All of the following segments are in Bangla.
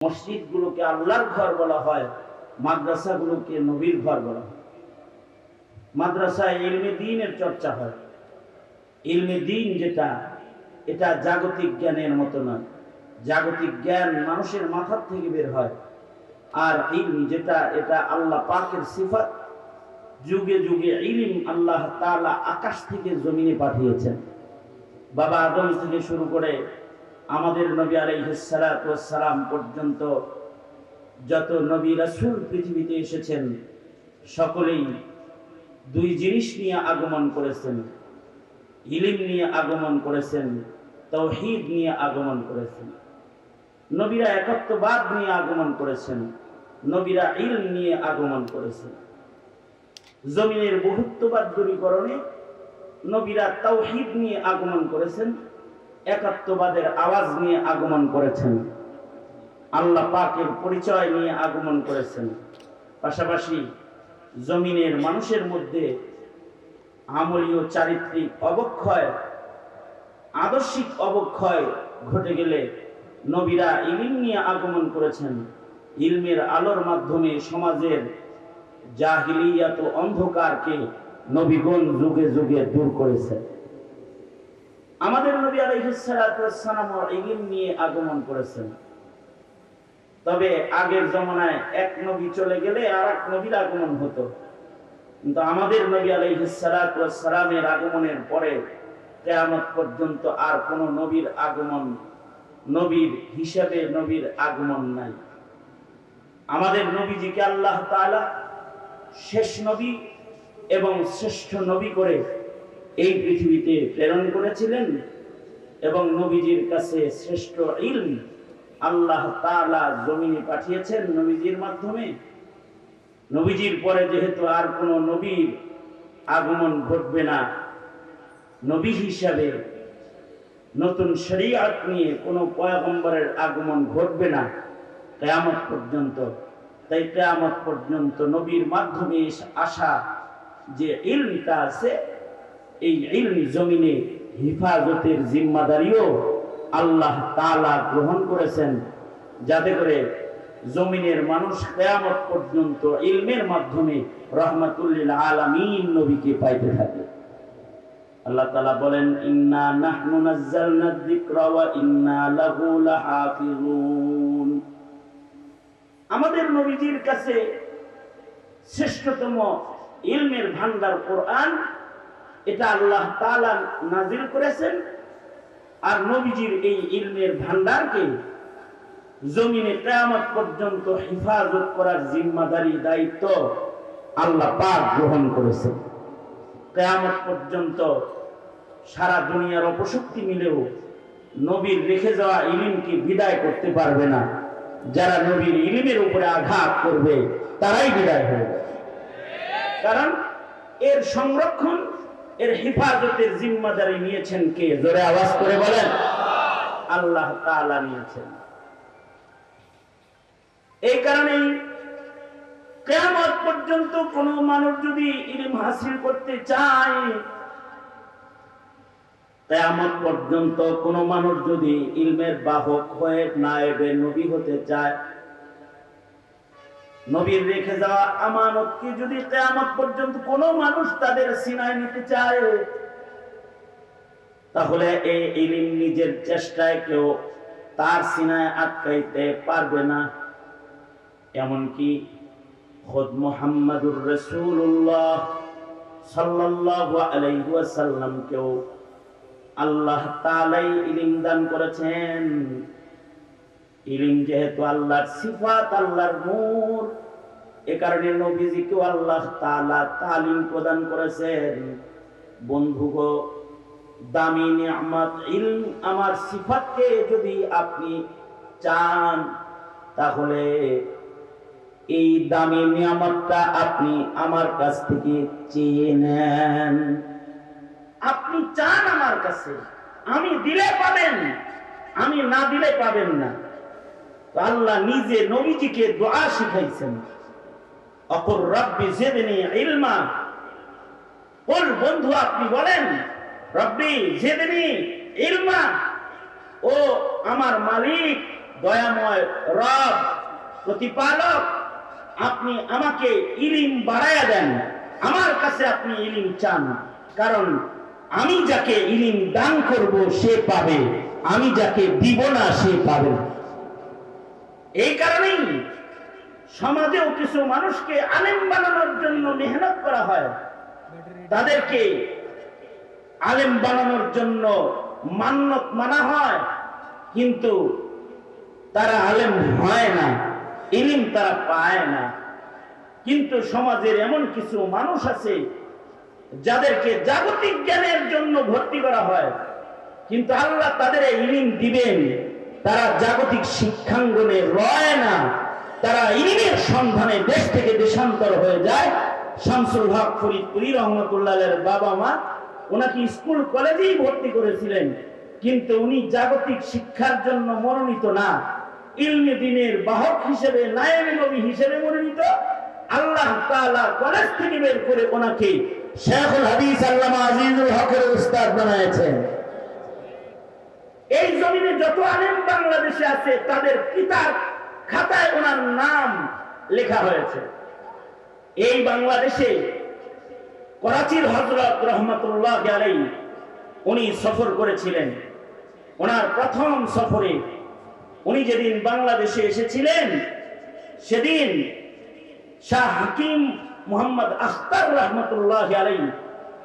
মসজিদগুলোকে আল্লাহর ঘর বলা হয়, মাদ্রাসাগুলোকে নবীর ঘর বলা হয়। মাদ্রাসায় ইলমে দ্বীনের চর্চা হয়। ইলমে দ্বীন যেটা, এটা জাগতিক জ্ঞানের মতো নয়। জাগতিক জ্ঞান মানুষের মাথার থেকে বের হয়, আর ইলম যেটা, এটা আল্লাহ পাকের সিফাত। যুগে যুগে ইলম আল্লাহ তাআলা আকাশ থেকে জমিনে পাঠিয়েছেন। বাবা আদম থেকে শুরু করে আমাদের নবী আলাইহিস সালাতু ওয়াস সালাম পর্যন্ত যত নবী রাসূল পৃথিবীতে এসেছেন, সকলেই দুই জিনিস নিয়ে আগমন করেছেন। ইলম নিয়ে আগমন করেছেন, তাওহীদ নিয়ে আগমন করেছেন। নবীরা একত্ববাদ নিয়ে আগমন করেছেন, নবীরা ইলম নিয়ে আগমন করেছেন। জমিনের বহুত্ববাদ দূরীকরণে নবীরা তাওহীদ নিয়ে আগমন করেছেন, একাত্মবাদের আওয়াজ নিয়ে আগমন করেছেন, আল্লাহ পাকের পরিচয় নিয়ে আগমন করেছেন। পাশাপাশি জমিনের মানুষের মধ্যে আমলীয় চারিত্রিক অবক্ষয়, আদর্শিক অবক্ষয় ঘটে গেলে নবীরা ইলম নিয়ে আগমন করেছেন। ইলমের আলোর মাধ্যমে সমাজের জাহিলিয়াত ও অন্ধকারকে নবীগণ যুগে যুগে দূর করেছেন। আমাদের নবী আলাইহিস সালাতু ওয়াস সালাম ইলম নিয়ে আগমন করেছেন। তবে আগের জমানায় এক নবী চলে গেলে আর এক নবীর আগমন হতো, কিন্তু আমাদের নবী আলাইহিস সালাতু ওয়াস সালামের আগমনের পরে কিয়ামত পর্যন্ত আর কোন নবীর আগমন, নবীর হিসাবে নবীর আগমন নাই। আমাদের নবীজিকে আল্লাহ তাআলা শেষ নবী এবং শ্রেষ্ঠ নবী করে এই পৃথিবীতে প্রেরণ করেছিলেন, এবং নবীজির কাছে শ্রেষ্ঠ ইলম আল্লাহ তাআলা জমিনে পাঠিয়েছেন নবীজির মাধ্যমে। নবীজির পরে যেহেতু আর কোনো নবীর আগমন ঘটবে না, নবী হিসাবে নতুন শরীয়ত নিয়ে কোনো পয়গম্বরের আগমন ঘটবে না কিয়ামত পর্যন্ত। তাই কিয়ামত পর্যন্ত নবীর মাধ্যমে আসা যে ইলমটা আছে, এই ইলম জমিনে হিফাজতের জিম্মাদারিও আল্লাহ তাআলা গ্রহণ করেছেন, যাতে করে জমিনের মানুষ কিয়ামত পর্যন্ত ইলমের মাধ্যমে রাহমাতুল লিল আলামিন নবীকে পাইতে থাকে। আল্লাহ তাআলা বলেন, ইন্না নাহনু নাযালনা যিকরা ওয়া ইন্না লাহু লাহাফিজুন। আমাদের নবীজির কাছে শ্রেষ্ঠতম ইলমের ভান্ডার কোরআন, এটা আল্লাহ তাআলা নাজিল করেছেন। আর নবীজির এই ইলমের ভান্ডারকে জমিনে কিয়ামত পর্যন্ত হেফাজত করার জিম্মাদারি, দায়িত্ব আল্লাহ পাক গ্রহণ করেছেন। কিয়ামত পর্যন্ত সারা দুনিয়ার অপশক্তি মিলেও নবীর রেখে যাওয়া ইলমকে বিদায় করতে পারবে না। যারা নবীর ইলমের উপরে আঘাত করবে তারাই বিদায় হবে, কারণ এর সংরক্ষণ, এর হেফাজতের জিম্মাদারি নিয়েছেন কে? জোরে আওয়াজ করে বলেন, আল্লাহ তাআলা নিয়েছেন। এই কারণেই কিয়ামত পর্যন্ত কোন মানুষ যদি ইলম হাসিল করতে চায়, কিয়ামত পর্যন্ত কোন মানুষ যদি ইলমের বাহক হয়ে নায়েবে নবী হতে চায়, নবীর রেখে যাওয়া আমানতকে যদি কিয়ামত পর্যন্ত কোন মানুষ তাদের সিনায় নিতে চায়, তাহলে এই ইলম নিজের চেষ্টায় কেউ তার সিনায় আটকাইতে পারবে না। এমনকি খোদ মুহাম্মাদুর রাসূলুল্লাহ সাল্লাল্লাহু আলাইহি ওয়াসাল্লামকেও আল্লাহ তাআলা ইলম দান করেছেন। ইলম যেহেতু আল্লাহর সিফাত, আল্লাহর নূর, এ কারণে নবীজিকেও আল্লাহ তাআলা তালিম প্রদান করেছেন। বন্ধুগো, দামি নিয়ামত ইলম, আমার সিফাতকে যদি আপনি চান, তাহলে এই দামি নিয়ামতটা আপনি আমার কাছ থেকে চেয়ে নেন। আপনি চান আমার কাছে, আমি দিলে পাবেন, আমি না দিলে পাবেন না। আল্লাহ নিজে নবীজিকে দোয়া শিখাইছেন, অকুর রব্বি জিদনি ইলমা। বল বন্ধু, আপনি বলেন, রব্বি জিদনি ইলমা, ও আমার মালিক দয়াময় রব, প্রতিপালক, আপনি আমাকে ইলম বাড়ায়া দেন, আমার কাছে আপনি ইলম চান, কারণ আমি যাকে ইলম দান করব সে পাবে, আমি যাকে দিব না সে পাবে। এই কারণেই সমাজেও কিছু মানুষকে আলেম বানানোর জন্য মেহনত করা হয়, তাদেরকে আলেম বানানোর জন্য মান্যত মানা হয়, কিন্তু তারা আলেম হয় না, ইলম তারা পায় না। কিন্তু সমাজের এমন কিছু মানুষ আছে যাদেরকে জাগতিক জ্ঞানের জন্য ভর্তি করা হয়, কিন্তু আল্লাহ তাদের ইলম দিবেন, তারা জাগতিক শিক্ষাঙ্গনে রয় না, তারা ইলমের সন্ধানে দেশ থেকে দেশান্তর হয়ে যায়। শামসুল হক ফরিদপুরি রহমতুল্লাহের বাবা মা ওনাকে স্কুল কলেজেই ভর্তি করেছিলেন, কিন্তু উনি জাগতিক শিক্ষার জন্য মনোনীত না, ইলমে দ্বীনের বাহক হিসেবে, নায়েবে নবী হিসেবে মনোনীত। আল্লাহ তাআলা কলেজ থেকে বের করে ওনাকে শেখুল হাদিস আল্লামা আজিজুল হকের উস্তাদ বানিয়েছেন। এই জমিনে যত আলেম বাংলাদেশে আছে তাদের কিতাব খাতায় ওনার নাম লেখা হয়েছে। এই বাংলাদেশে করাচির হযরত রহমাতুল্লাহি আলাইহি উনি সফর করেছিলেন। ওনার প্রথম সফরে উনি যেদিন বাংলাদেশে এসেছিলেন, সেদিন শাহ হাকিম মুহাম্মদ আখতার রহমতুল্লাহি আলাইহি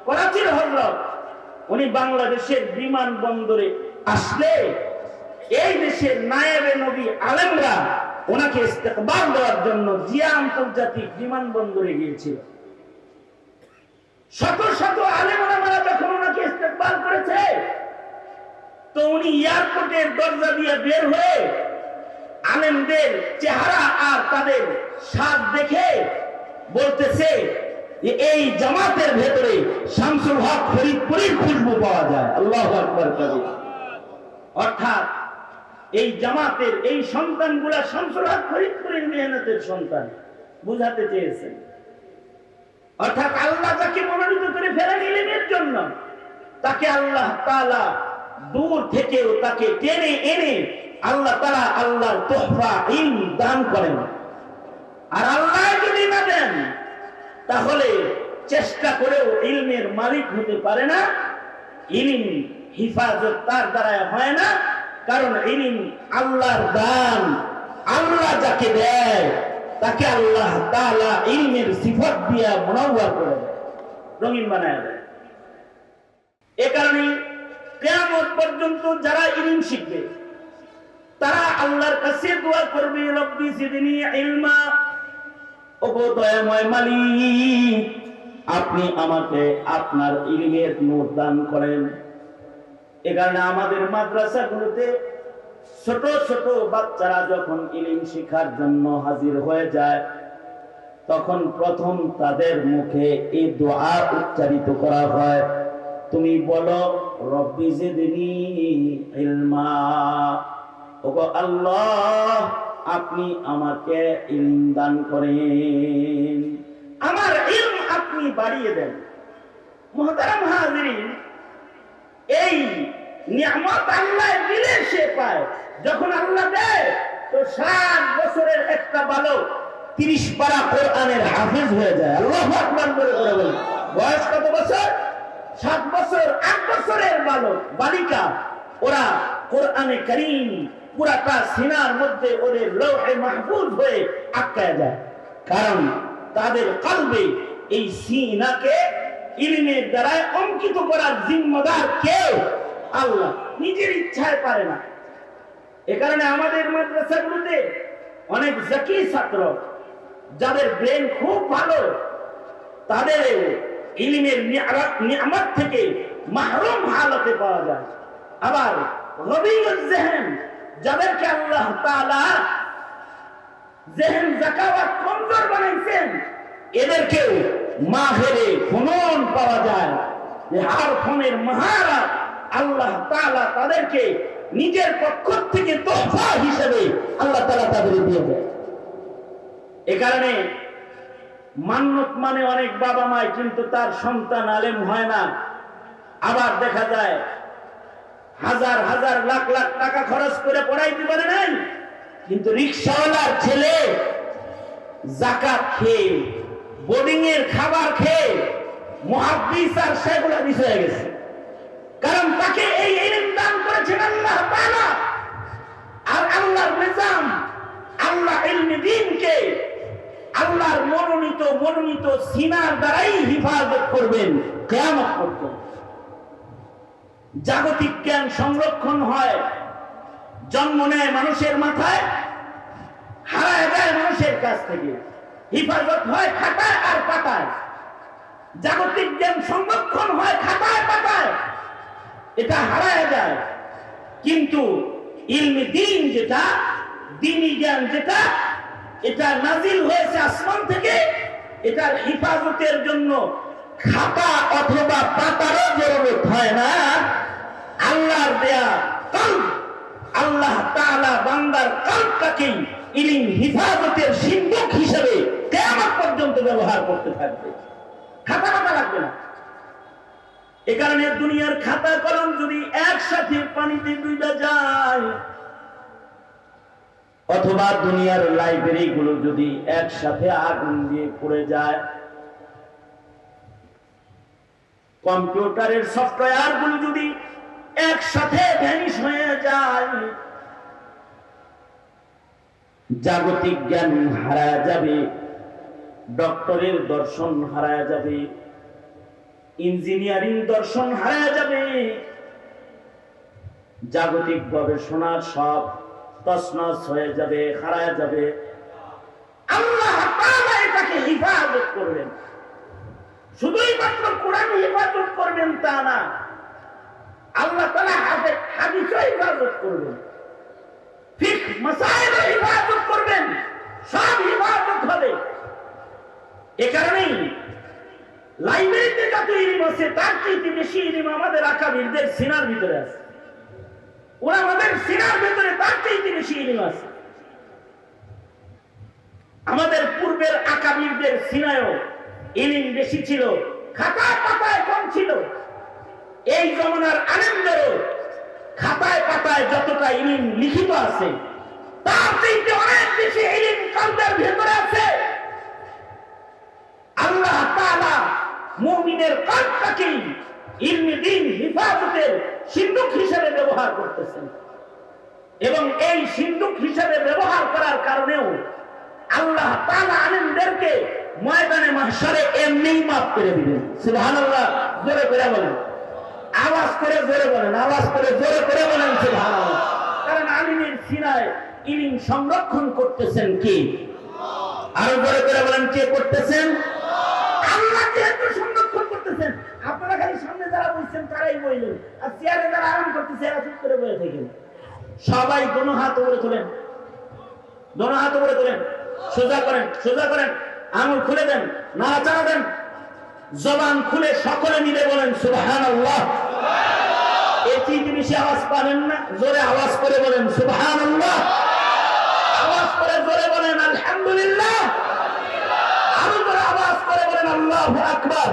করাচির হযরত উনি বাংলাদেশের বিমানবন্দরে আসলে এই দেশের নায়েবে নবী আলেমরা ওনাকে ইস্তেকবাল দেওয়ার জন্য জিয়া আন্তর্জাতিক বিমানবন্দরে গিয়েছিল। শত শত আলেম ওলামারা যখন ওনাকে ইস্তেকবাল করেছে, তো উনি এয়ারপোর্টের দরজা দিয়ে বের হয়ে আলেমদের চেহারা আর তাদের সাজ দেখে বলতেছে যে এই জামাতের ভেতরে শামসুল হক ফরিদপুরির খুশবু পাওয়া যায়। আল্লাহু আকবার কবিরা। অর্থাৎ এই জামাতের এই সন্তানগুলা শামসুল হক ফরিদপুরির মেহনতের সন্তান বুঝাতে চেয়েছেন। অর্থাৎ আল্লাহ যাকে মনোনীত করে ফেলেন ইলমের জন্য, তাকে আল্লাহ তাআলা দূর থেকেও তাকে টেনে এনে আল্লাহ তাআলা আল্লাহর তোহফা ইলম দান করেন। আর আল্লাহ যদি না দেন তাহলে চেষ্টা করেও ইলমের মালিক হতে পারে না, ইলম হিফাজত তার দ্বারা হয় না, কারণ ইলম আল্লাহর দান। আল্লাহ যাকে দেয় তাকে আল্লাহ তাআলা ইলমের সিফাত দিয়া মুনাওয়ার করে দেয়, রঙিন বানায় দেয়। এ কারণে কিয়ামত পর্যন্ত যারা ইলম শিখবে তারা আল্লাহর কাছে দোয়া করবে, রব্বি জিদনি ইলমা, ওগো দয়াময় মালিক আপনি আমাকে আপনার ইলমের নূর দান করেন। এ কারণে আমাদের মাদ্রাসাগুলোতে ছোট ছোট বাচ্চারা যখন ইলম শিখার জন্য হাজির হয়ে যায়, তখন প্রথম তাদের মুখে এই দোয়া উচ্চারিত করা হয়, তুমি বলো রব্বি জিদনি ইলমা, ওগো আল্লাহ আপনি আমাকে ইলম দান করেন, আমার ইলম আপনি বাড়িয়ে দেন। মুহতারাম হাজিরিন, এই নিয়ামত আল্লাহ দিলে সে পায়। যখন আল্লাহ দেয় তো 7 বছরের একটা বালক 30 পারা কোরআনের হাফেজ হয়ে যায়। আল্লাহু আকবার বলে বলেন। বয়স কত বছর? 7 বছর। 8 বছরের বালক বালিকা, ওরা কোরআনে কারীম পুরাটা সিনার মধ্যে ওদের লৌহে মাহফুজ হয়ে আটকায় যায়, কারণ তাদের কলবে এই সিনাকে ইলমের দ্বারা অঙ্কিত করার জিম্মাদার কে? আল্লাহ। নিজের ইচ্ছায় পারে না। এ কারণে আমাদের মাদ্রাসাগুলোতে অনেক জাকি ছাত্র যাদের ব্রেন খুব ভালো, তাদের ইলমের নিয়ামত থেকে মাহরুম হালতে পাওয়া যায়। আবার রবিউল জেহেন, যাদেরকে আল্লাহ তাআলা জেহেন যাকাওয়াত কমজোর বানাইছেন, এদেরকেও মাহেরে ফুনুন পাওয়া যায়। যে হারফনের মহারাত আল্লাহ তাআলা তাদেরকে নিজের পক্ষ থেকে তোহফা হিসেবে আল্লাহ তাআলা তাদের দিয়ে দেয়। এ কারণে মান্নত মানে অনেক বাবা মায়, কিন্তু তার সন্তান আলেম হয় না। আবার দেখা যায় হাজার হাজার লাখ লাখ টাকা খরচ করে পড়াইতে পারে নাই, কিন্তু রিকশাওয়ালার ছেলে যাকাত খেয়ে, বোর্ডিং এর খাবার খেয়ে মুহাদ্দিস আর শেখুল হাদিস হয়ে গেছে। কারণ তাকে এই ইলম দান করেছেন আল্লাহ তাআলা। আর আল্লাহর নিজাম, আল্লাহ ইলমে দ্বীনকে আল্লাহর মনোনীত সিনার দ্বারাই হিফাজত করবেন কিয়ামত পর্যন্ত। জাগতিক জ্ঞান সংরক্ষণ হয়, জন্ম নেয় মানুষের মাথায়, হারায় যায় মানুষের কাছ থেকে, হিফাজত হয় খাতায় আর পাতায়। জাগতিক জ্ঞান সংরক্ষণ হয় খাতায় পাতায়, এটা হারায় যায়। কিন্তু ইলমে দ্বীন যেটা, দ্বীনি জ্ঞান যেটা, এটা নাজিল হয়েছে আসমান থেকে, এটার হিফাজতের জন্য খাতা অথবা পাতারও জরুরত হয় না। আল্লাহর দেয়া কলব, আল্লাহ তাআলা বান্দার কলবটাকেই ইলম হিফাজতের সিন্ধুক হিসেবে কিয়ামত পর্যন্ত ব্যবহার করতে থাকবে। খাতা পাতা লাগবে না। এ কারণে দুনিয়ার খাতা কলম যদি একসাথে পানিতে ডুবে যায়, অথবা দুনিয়ার লাইব্রেরি গুলো যদি একসাথে আগুন দিয়ে পড়ে যায়, কম্পিউটারের সফটওয়্যার গুলো যদি একসাথে ভ্যানিশ হয়ে যায়, জাগতিক জ্ঞান হারায় যাবে, ডক্টরের দর্শন হারায় যাবে, ইঞ্জিনিয়ারিং দর্শন হারায় যাবে, জাগতিক গবেষণার সব তছনছ হয়ে যাবে, হারায় যাবে। আল্লাহ তাআলা এটাকে হিফাজত করবেন। শুধুই মাত্র কোরআন হিফাজত করবেন তা না, আল্লাহ তাআলা হাদিসও হিফাজত করবেন, ফিকহ মাসাইলও হিফাজত করবেন, সব হিফাজত হবে। এ কারণেই লাইব্রেরিতে যত ইলম আছে তার চেয়ে বেশি ইলম আমাদের আকাবিরদের সিনার ভিতরে আছে। ওরা আমাদের সিনার ভিতরে তার চেয়ে বেশি ইলম আছে। আমাদের পূর্বের আকাবিরদের সিনায়ও ইলম বেশি ছিল, খাতায় পাতায় কম ছিল। এই জমানার আলেমদেরও খাতায় পাতায় যতটা ইলম লিখিত আছে তার চেয়ে অনেক বেশি ইলম কলবের ভিতরে আছে। আল্লাহ তাআলা মুমিনের কলবটাকে ইলমে দ্বীন হিফাজতের সিন্ধুক হিসেবে ব্যবহার করতেছেন, এবং এই সিন্ধুক হিসেবে ব্যবহার করার কারণেও আল্লাহ তাআলা আলেমদেরকে ময়দানে মাহশারে এমনিই মাফ করে দিবেন। সুবহানাল্লাহ, জোরে করে বলেন, আওয়াজ করে জোরে বলেন, আওয়াজ করে জোরে করে বলেন সুবহানাল্লাহ। কারণ আলিমের সিনায় ইলম সংরক্ষণ করতেছেন কি? আরো জোরে করে বলেন, কে করতেছেন? আল্লাহ যেহেতু সংরক্ষণ করতেছেন। আপনারা খালি সামনে যারা বলছেন তারাই বললেন, আর চেয়ারে যারা আরাম করতেছে এরা চুপ করে বসে থাকেন। সবাই দোনো হাত উপরে তোলেন, দোনো হাত উপরে তোলেন, সোজা করেন, সোজা করেন, আঙুল খুলে দেন, নাড়াচাড়া দেন, জবান খুলে সকলে মিলে বলেন সুবহানাল্লাহ। এটি বেশি আওয়াজ পাবেন না, জোরে আওয়াজ করে বলেন সুবহানাল্লাহ, আওয়াজ করে জোরে বলেন আলহামদুলিল্লাহ, আরো জোরে আওয়াজ করে বলেন আল্লাহু আকবার।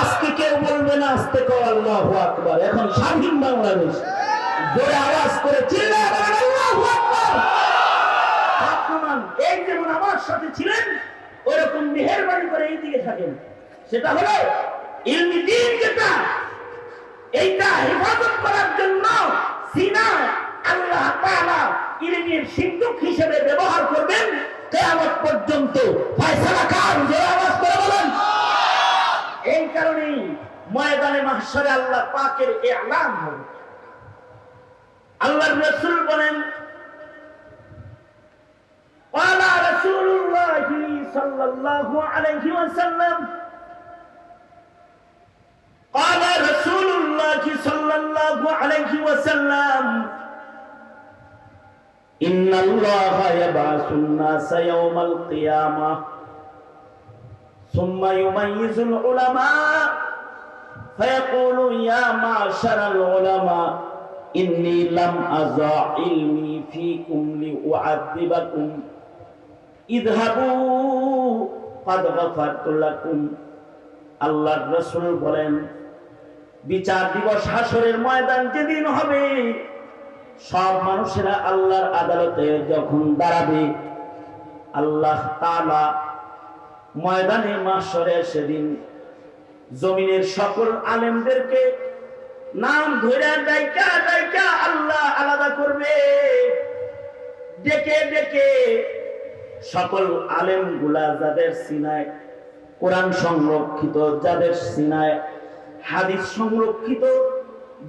আজকে কেউ বলবে না আস্তে কও আল্লাহু আকবার। এখন স্বাধীন বাংলাদেশ, জোরে আওয়াজ করে চিল্লায় বলেন আল্লাহু আকবার। আপনারা এই যেমন আমার সাথে ছিলেন ওরকম মেহেরবানি করে এই দিকে থাকেন। সেটা হলো ইলমে দ্বীন যেটা, এইটা হেফাজত করার জন্য সিনা আল্লাহ তাআলা ইলমের সিন্ধুক হিসেবে ব্যবহার করবেন কিয়ামত পর্যন্ত। ফয়সালা কার? জোরে আওয়াজ করে বলেন। এই কারণেই ময়দানে মাহশারে আল্লাহ পাকের ইলান হবে। আল্লাহর রাসূল বলেন, قال رسول الله صلى الله عليه وسلم قال رسول الله صلى الله عليه وسلم إن الله يبعث الناس يوم القيامة ثم يميز العلماء فيقول يا معشر العلماء إني لم أضع علمي فيكم لأعذبكم ইযহাবু قد غفرت لكم। আল্লাহর রাসূল বলেন, বিচার দিবস হাসরের ময়দান যেদিন হবে সব মানুষেরা আল্লাহর আদালতে যখন দাঁড়াবে, আল্লাহ তাআলা ময়দানে মাহশরে সেদিন জমিনের সকল আলেমদেরকে নাম ধরে ডাইকা ডাইকা আল্লাহ আলাদা করবে। ডেকে ডেকে সকল আলেমগুলা যাদের সিনায় কোরআন সংরক্ষিত, যাদের সিনায় হাদিস সংরক্ষিত,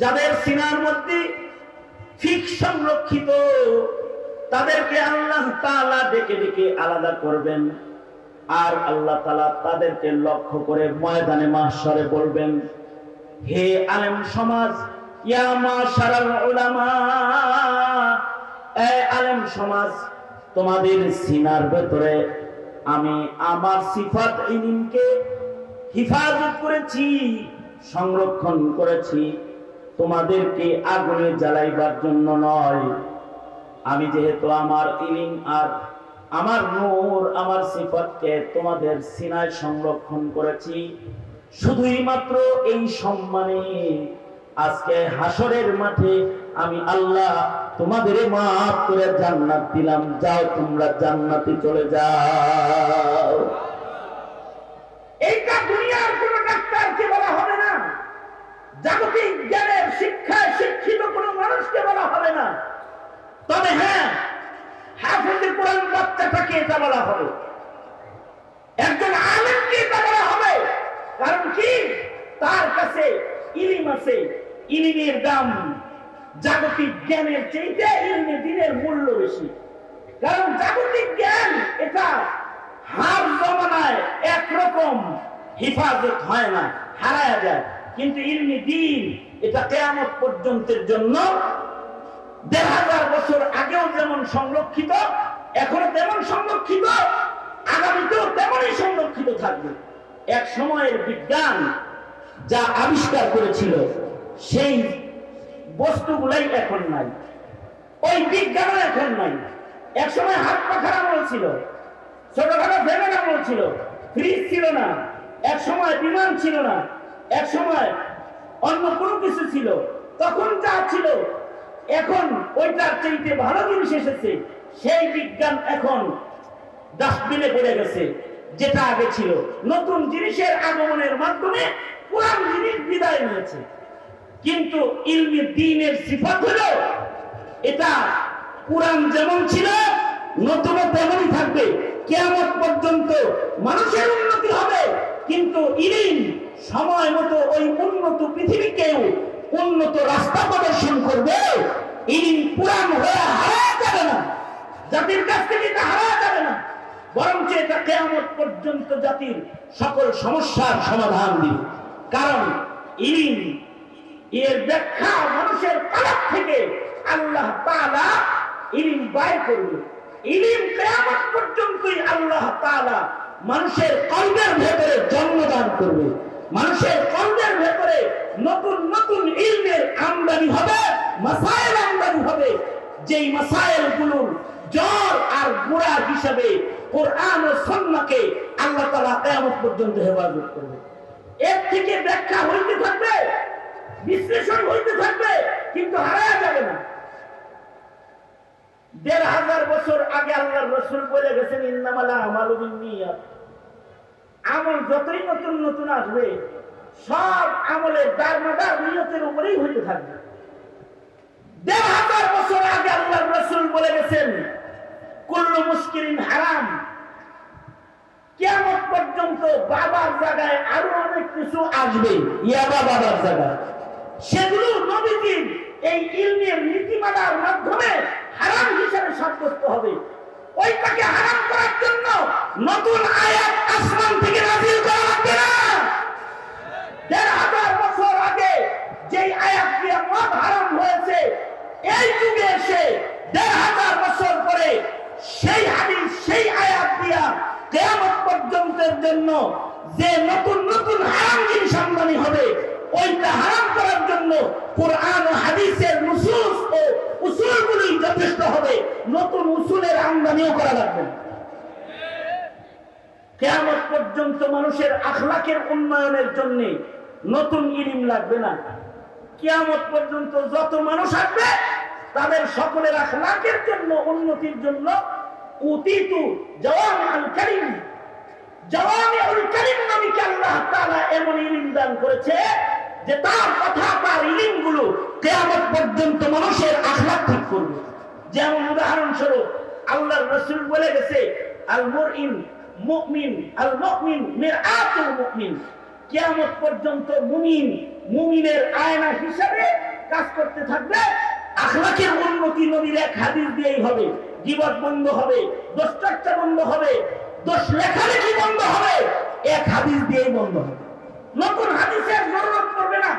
যাদের সিনার মধ্যে ফিকহ সংরক্ষিত, তাদেরকে আল্লাহ তাআলা ডেকে ডেকে আলাদা করবেন। আর আল্লাহ তাআলা তাদেরকে লক্ষ্য করে ময়দানে মাহশরে বলবেন, হে আলেম সমাজ, ইয়া মাশারাল উলামা, এই আলেম সমাজ, তোমাদের সিনার ভেতরে আমি আমার সিফাত ইলমকে হিফাজত করেছি, সংরক্ষণ করেছি, তোমাদেরকে আগুনে জ্বালাইবার জন্য নয়। আমি যেহেতু আমার ইলম আর আমার নূর, আমার সিফাতকে তোমাদের সিনায় সংরক্ষণ করেছি, শুধুই মাত্র এই সম্মানে আজকে হাসরের মাঠে আমি আল্লাহ তোমাদের মাফ করে জান্নাত দিলাম, যাও তোমরা জান্নাতে চলে যাও। এইটা দুনিয়ার কোন ডাক্তারকে বলা হবে না, জাগতিক জ্ঞানের শিক্ষায় শিক্ষিত কোন মানুষকে বলা হবে না। তবে হ্যাঁ, হাফেজে কোরআন বাচ্চাটাকে এটা বলা হবে, একজন আলেমকে এটা বলা হবে। কারণ কি? তার কাছে ইলম আছে, ইলমের দাম জাগতিক জ্ঞানের চাইতে ইলমে দ্বীনের মূল্য বেশি। কারণ জাগতিক জ্ঞান এটা হার জমানায় একরকম হিফাজত হয় না, হারায়া যায়। কিন্তু ইলমে দ্বীন এটা কিয়ামত পর্যন্তের জন্য ১৫০০ বছর আগেও যেমন সংরক্ষিত, এখনো তেমন সংরক্ষিত, আগামীতেও তেমনই সংরক্ষিত থাকবে। এক সময়ের বিজ্ঞান যা আবিষ্কার করেছিল সেই বস্তুগুলাই এখন নাই, ওই বিজ্ঞানও এখন নাই। এক সময় হাত পাখার আমল ছিল, ছোটখাটো ফ্যানের আমল ছিল, ফ্রিজ ছিল না, এক সময় বিমান ছিল না, এক সময় অন্য কোনো কিছু ছিল। তখন যা ছিল এখন ওইটার চাইতে ভালো জিনিস এসেছে, সেই বিজ্ঞান এখন ডাস্টবিনে পড়ে গেছে। যেটা আগে ছিল, নতুন জিনিসের আগমনের মাধ্যমে পুরান জিনিস বিদায় নিয়েছে। কিন্তু ইলমে দ্বীনের সিফাত হলো এটা পুরান যেমন ছিল নতুনও তেমনই থাকবে, কিয়ামত পর্যন্ত মানুষের উন্নতি হবে। কিন্তু ইলম সময় মতো ওই উন্নত পৃথিবীকেও উন্নত রাস্তা প্রদর্শন করবে। ইলম পুরান হয়ে হারায় যাবে না, জাতির কাছ থেকে এটা হারায় যাবে না, বরঞ্চ এটা কিয়ামত পর্যন্ত জাতির সকল সমস্যার সমাধান দিবে। কারণ ইলম এর ব্যাখ্যা মানুষের কলব থেকে আল্লাহ তাআলা ইলম বাইর করবে। ইলম কিয়ামত পর্যন্তই আল্লাহ তাআলা মানুষের কলবের ভেতরে জন্মদান করবে। মানুষের কলবের ভেতরে নতুন নতুন ইলমের আমদানি হবে, মাসায়েল আমদানি হবে, যেই মাসায়েলগুলোর জড় আর গোড়া হিসাবে কোরআন ও সুন্নাহকে আল্লাহ তাআলা কিয়ামত পর্যন্ত হেফাজত করবে। এর থেকে ব্যাখ্যা হইতে থাকবে, বিশ্লেষণ হইতে থাকবে, কিন্তু হারায়া যাবে না। ১৫০০ বছর আগে আল্লাহর রাসূল বলে গেছেন, ইন্নামাল আমালু বিন্নিয়াত। আমল যতই নতুন নতুন আসবে, সব আমলের দারমাদার নিয়তের উপরেই হইতে থাকবে। ১৫০০ বছর আগে আল্লাহর রাসূল বলে গেছেন, কুল্লু মুশকিরিন হারাম। কিয়ামত পর্যন্ত বাবার জায়গায় আরো অনেক কিছু আসবে, ইয়াবা বাবার জায়গায়, সেগুলো নবীজির এই ইলমের নীতিমালার মাধ্যমে হারাম হিসেবে সাব্যস্ত হবে। ওইটাকে হারাম করার জন্য নতুন আয়াত আসমান থেকে নাযিল করা লাগবে না। ১৫০০ বছর আগে যেই আয়াত দিয়ে মদ হারাম হয়েছে, এই যুগে এসে ১৫০০ বছর পরে সেই হাদিস, সেই আয়াত দিয়া কিয়ামত পর্যন্তের জন্য যে নতুন নতুন হারাম জিনিস আমদানি হবে, ওইটা হারাম করার জন্য কোরআন ও হাদিসের নুসুস ও উসুলগুলি যথেষ্ট হবে, নতুন উসুলের আমদানিও করা লাগবে। কিয়ামত পর্যন্ত মানুষের আখলাকের উন্নয়নের জন্য নতুন ইলম লাগবে না। কিয়ামত পর্যন্ত যত মানুষ আসবে তাদের সকলের আখলাকের জন্য, উন্নতির জন্য উতিতু জাওয়ামিউল কালিম, জাওয়ামিউল কালিম নবীকে আল্লাহ তাআলা এমন ইলম দান করেছে যে তার কথা, তার ইলমগুলো কিয়ামত পর্যন্ত মানুষের আখলাক ঠিক করবে। যেমন উদাহরণস্বরূপ আল্লাহর রাসূল বলে গেছে, আল মুরইন মুমিন, আল মুমিন মিরআতুল মুমিন, কিয়ামত পর্যন্ত মুমিন মুমিনের আয়না হিসাবে কাজ করতে থাকবে। আখলাকের উন্নতি নবীর এক হাদিস দিয়েই হবে। গীবত বন্ধ হবে, দোষ চর্চা বন্ধ হবে, দোষ লেখালেখি বন্ধ হবে, এক হাদিস দিয়েই বন্ধ হবে। নতুন হাদিসের জরুরত পড়বে না।